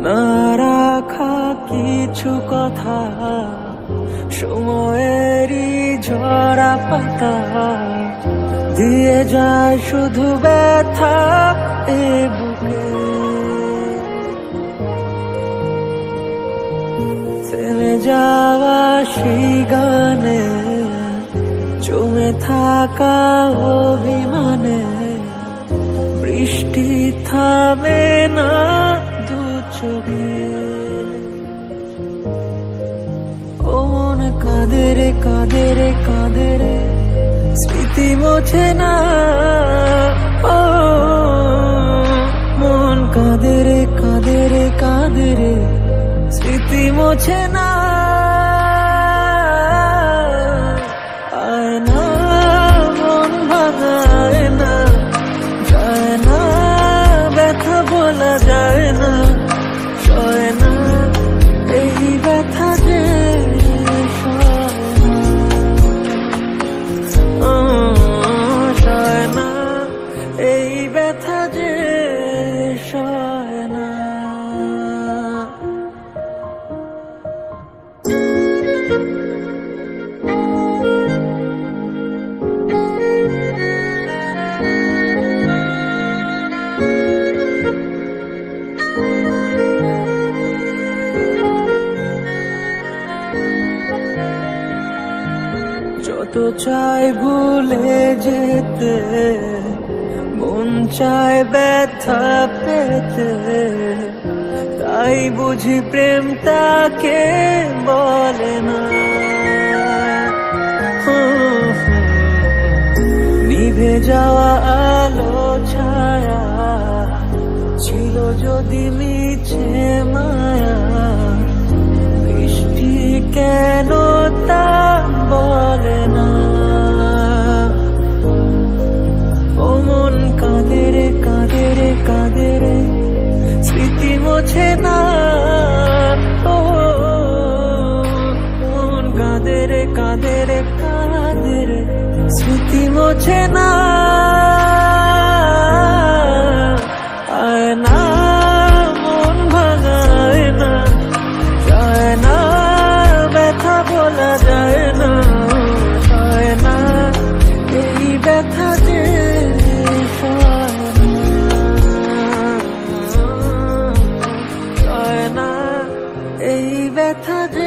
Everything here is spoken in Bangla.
না রাখা কিছু কথা, সময়েরই ঝরা পাতা দিয়ে যায় শুধু ব্যথা এ বুকে। থেমে যাওয়া সেই গানে জমে থাকা অভিমানে বৃষ্টি থামে না দু চোখে। ও মন কাঁদে রে কাঁদে রে কাঁদে রে, স্মৃতি মোছে না। ও মন কাঁদে রে কাঁদে রে কাঁদে রে, স্মৃতি মোছে না। আয় না মন ভাঙায় না, যায় না ব্যথা বলা যায় না, সয় না এই ব্যথা যে সয় না, এই ব্যথা যে সয় না। যত চাই ভুলে যেতে, মন চায় ব্যথা পেতে, তাই বুঝি প্রেম তাকে বলে না। নিভে যাওয়া আলো ছায়া ছিল যদি মিছে মায়া, বৃষ্টি কেন তা বলে না। ও মন কাঁদে রে কাঁদে রে কাঁদে রে, স্মৃতি মোছে না। ও মন কাঁদে রে কাঁদে রে কাঁদে রে, স্মৃতি মোছে না। আয় না মন ভাঙায় না, যায় না ব্যথা বলা যায় না, সয় না এই ব্যথা যে সয় না, এই ব্যথা যে